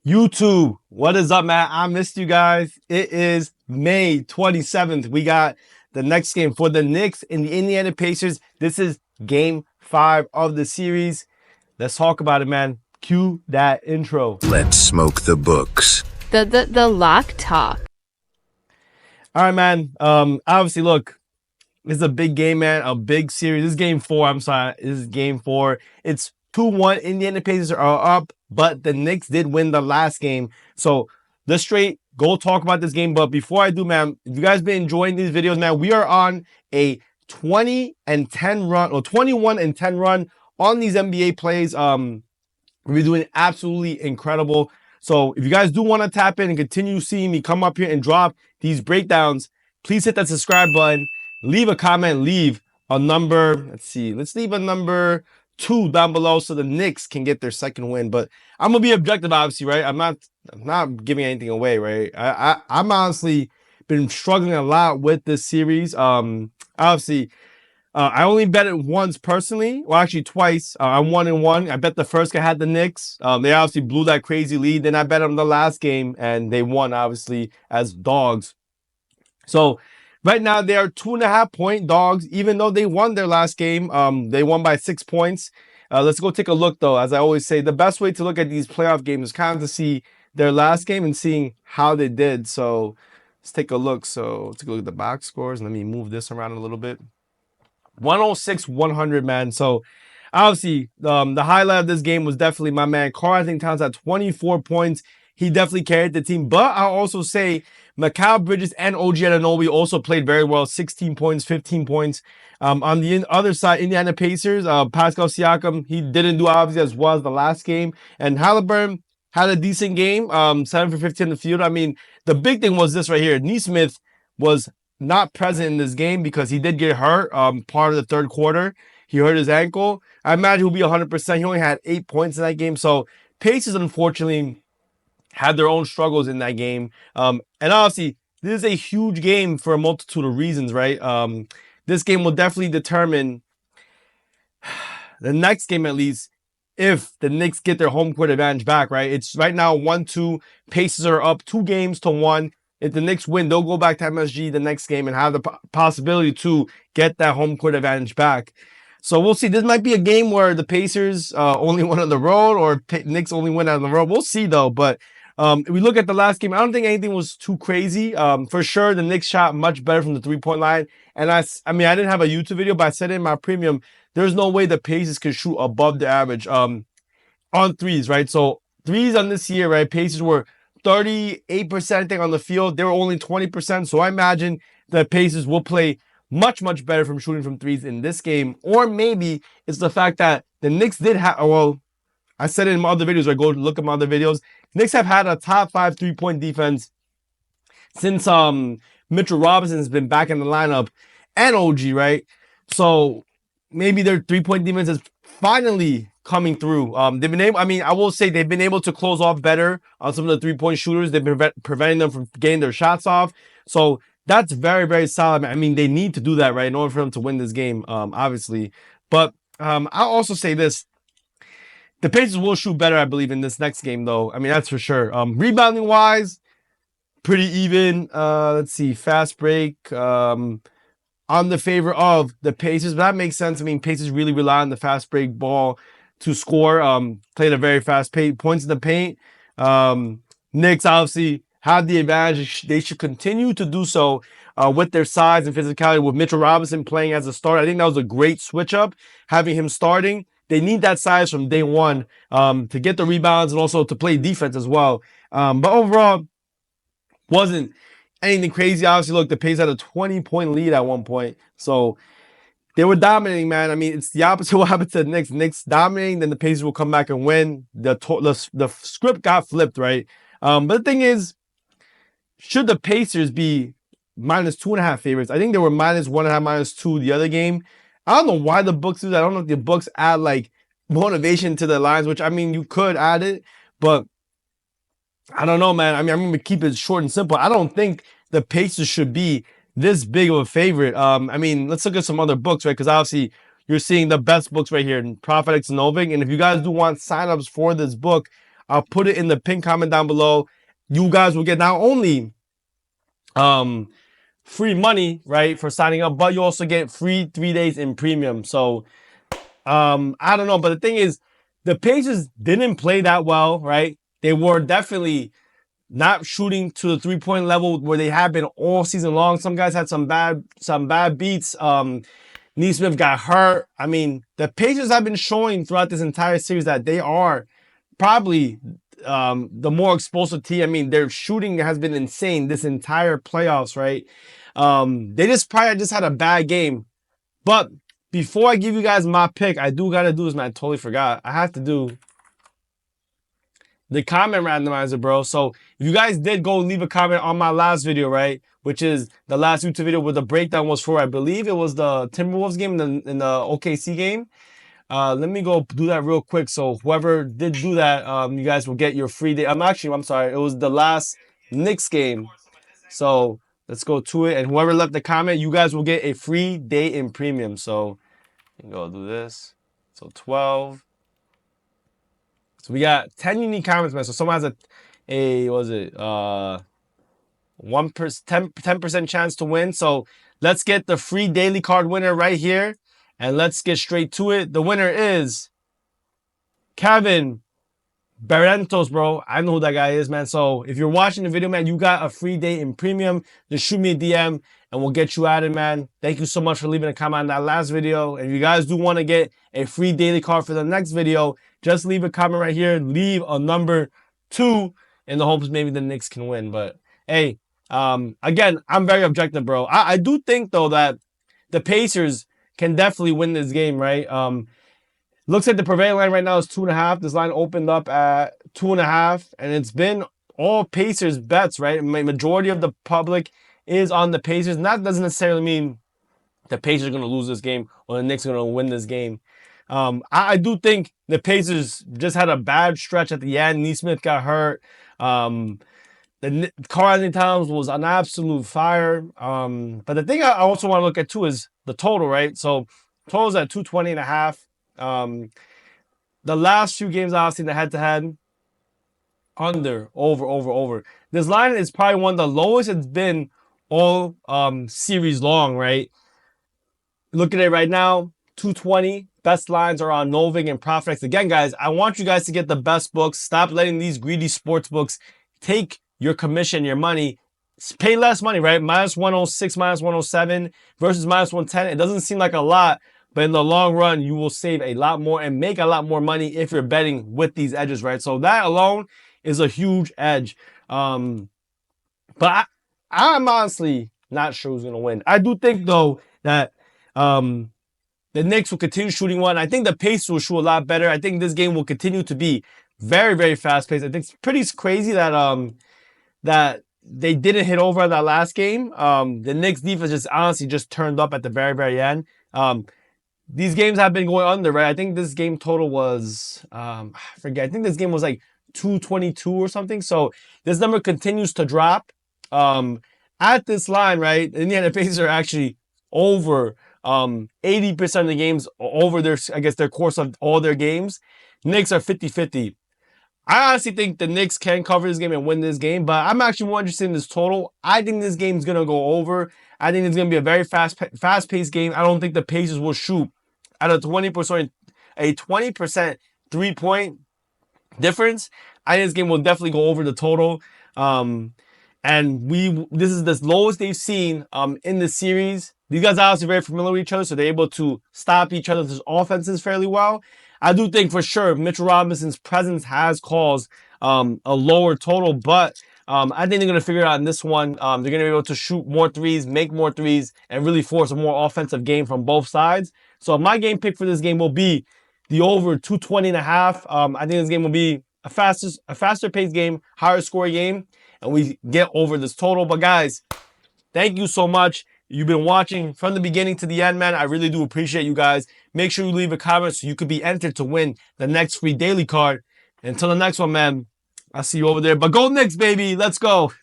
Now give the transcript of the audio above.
YouTube, what is up, man? I missed you guys. It is May 27th. We got the next game for the Knicks and the Indiana Pacers. This is game 5 of the series. Let's talk about it, man. Cue that intro. Let's smoke the books. The lock talk. All right, man. Obviously, look, this is a big game, man. A big series. This is game 4. I'm sorry. This is game 4. It's 2-1. Indiana Pacers are up, but the Knicks did win the last game. So let's straight go talk about this game. But before I do, man, if you guys been enjoying these videos, man, we are on a 20-10 run or 21-10 run on these NBA plays. We're doing absolutely incredible. So if you guys do want to tap in and continue seeing me come up here and drop these breakdowns, please hit that subscribe button, leave a comment, leave a number. Let's leave a number 2 down below so the Knicks can get their second win. But I'm gonna be objective, obviously, right? I'm not giving anything away, right? I'm honestly been struggling a lot with this series. Obviously, I only bet it once personally. Well, actually twice. I'm 1-1. I bet the first guy had the Knicks. They obviously blew that crazy lead. Then I bet them the last game and they won, obviously, as dogs. So right now they are 2.5-point dogs, even though they won their last game. They won by 6 points. Let's go take a look, though. As I always say, the best way to look at these playoff games is kind of to see their last game and seeing how they did. So let's take a look. So let's go look at the box scores. Let me move this around a little bit. 106-100, man. So obviously, the highlight of this game was definitely my man Karl-Anthony Towns at 24 points. He definitely carried the team. But I'll also say Mikal Bridges and OG Anunoby also played very well. 16 points, 15 points. On the other side, Indiana Pacers, Pascal Siakam, he didn't do obviously as well as the last game. And Halliburton had a decent game, 7 for 15 in the field. I mean, the big thing was this right here. Nesmith was not present in this game because he did get hurt part of the third quarter. He hurt his ankle. I imagine he'll be 100%. He only had 8 points in that game. So Pacers, unfortunately, had their own struggles in that game. And obviously, this is a huge game for a multitude of reasons, right? This game will definitely determine the next game, at least, if the Knicks get their home court advantage back, right? It's right now 1-2. Pacers are up 2-1. If the Knicks win, they'll go back to MSG the next game and have the possibility to get that home court advantage back. So we'll see. This might be a game where the Pacers only win on the road or Knicks only win on the road. We'll see, though. But if we look at the last game, I don't think anything was too crazy. For sure, the Knicks shot much better from the three-point line. And I mean, I didn't have a YouTube video, but I said in my premium, there's no way the Pacers could shoot above the average on threes, right? So threes on this year, right? Pacers were 38%, I think, on the field. They were only 20%. So I imagine the Pacers will play much, much better from shooting from threes in this game. Or maybe it's the fact that the Knicks did have, well, I said it in my other videos, right? Go look at my other videos. Knicks have had a top 5 3-point defense since Mitchell Robinson has been back in the lineup and OG, right? So maybe their 3-point defense is finally coming through. They've been able, I mean, I will say they've been able to close off better on some of the 3-point shooters. They've been preventing them from getting their shots off. So that's very, very solid. I mean, they need to do that, right, in order for them to win this game, obviously. But I'll also say this. The Pacers will shoot better, I believe, in this next game, though. I mean, that's for sure. Rebounding-wise, pretty even. Let's see. Fast break on the favor of the Pacers. But that makes sense. I mean, Pacers really rely on the fast break ball to score. Played a very fast pace. Points in the paint. Knicks, obviously, have the advantage. They should continue to do so with their size and physicality. With Mitchell Robinson playing as a starter, I think that was a great switch-up, having him starting. They need that size from day one to get the rebounds and also to play defense as well. But overall, wasn't anything crazy. Obviously, look, the Pacers had a 20-point lead at one point. So they were dominating, man. I mean, it's the opposite of what happened to the Knicks. Knicks dominating, then the Pacers will come back and win. The script got flipped, right? But the thing is, should the Pacers be -2.5 favorites? I think they were -1.5, -2 the other game. I don't know why the books do that. I don't know if the books add like motivation to the lines, which I mean, you could add it, but I don't know, man. I mean, I'm going to keep it short and simple. I don't think the Pacers should be this big of a favorite. I mean, let's look at some other books, right? Because obviously you're seeing the best books right here in PrizePicks and Novik. And if you guys do want signups for this book, I'll put it in the pinned comment down below. You guys will get not only free money, right, for signing up, but you also get free 3 days in premium. So I don't know, but the thing is, the Pacers didn't play that well, right? They were definitely not shooting to the 3-point level where they have been all season long. Some guys had some bad beats. Neesmith got hurt. I mean, the Pacers have been showing throughout this entire series that they are probably the more explosive team. I mean, their shooting has been insane this entire playoffs, right? They probably just had a bad game. But before I give you guys my pick, I do gotta do this, man. I totally forgot. I have to do the comment randomizer, bro. So if you guys did go leave a comment on my last video, right, which is the last YouTube video where the breakdown was for, I believe it was the Timberwolves game in the OKC game. Let me go do that real quick. So whoever did do that, you guys will get your free day. I'm sorry. It was the last Knicks game. So let's go to it. And whoever left the comment, you guys will get a free day in premium. So you can go do this. So 12. So we got 10 unique comments, man. So someone has a what was it? 10% chance to win. So let's get the free daily card winner right here. And let's get straight to it. The winner is Kevin Barrentos, bro. I know who that guy is, man. So if you're watching the video, man, you got a free day in premium. Just shoot me a DM and we'll get you added, man. Thank you so much for leaving a comment on that last video. And if you guys do want to get a free daily card for the next video, just leave a comment right here. Leave a number 2 in the hopes maybe the Knicks can win. But hey, again, I'm very objective, bro. I do think though that the Pacers can definitely win this game, right? Looks like the prevailing line right now is 2.5. This line opened up at 2.5, and it's been all Pacers bets, right? Majority of the public is on the Pacers, and that doesn't necessarily mean the Pacers are going to lose this game or the Knicks are going to win this game. I do think the Pacers just had a bad stretch at the end. Neesmith got hurt. The Karl-Anthony Towns was an absolute fire. But the thing I also want to look at too is the total, right? So total's at 220.5. The last few games I've seen the head-to-head, under, over. This line is probably one of the lowest it's been all series long, right? Look at it right now, 220. Best lines are on Novig and PrizePicks. Again, guys, I want you guys to get the best books. Stop letting these greedy sports books take your commission, your money. Pay less money, right? Minus 106, minus 107 versus minus 110. It doesn't seem like a lot, but in the long run, you will save a lot more and make a lot more money if you're betting with these edges, right? So that alone is a huge edge. But I'm honestly not sure who's going to win. I do think, though, that the Knicks will continue shooting one. I think the Pacers will shoot a lot better. I think this game will continue to be very, very fast-paced. I think it's pretty crazy that that they didn't hit over in that last game. The Knicks defense just honestly just turned up at the very, very end. These games have been going under, right? I think this game total was, I forget. I think this game was like 222 or something. So this number continues to drop. At this line, right? In the end, the Pacers are actually over 80% of the games over their, I guess, their course of all their games. Knicks are 50-50. I honestly think the Knicks can cover this game and win this game, but I'm actually more interested in this total. I think this game is going to go over. I think it's going to be a very fast-paced game. I don't think the Pacers will shoot at a 20% three-point difference. I think this game will definitely go over the total. And this is the lowest they've seen in the series. These guys are obviously very familiar with each other, so they're able to stop each other's offenses fairly well. I do think for sure Mitchell Robinson's presence has caused a lower total, but I think they're going to figure it out in this one. They're going to be able to shoot more threes, make more threes, and really force a more offensive game from both sides. So my game pick for this game will be the over 220.5. I think this game will be a faster paced game, higher score game, and we get over this total. But guys, thank you so much. You've been watching from the beginning to the end, man. I really do appreciate you guys. Make sure you leave a comment so you could be entered to win the next free daily card. Until the next one, man, I'll see you over there. But go Knicks, baby. Let's go.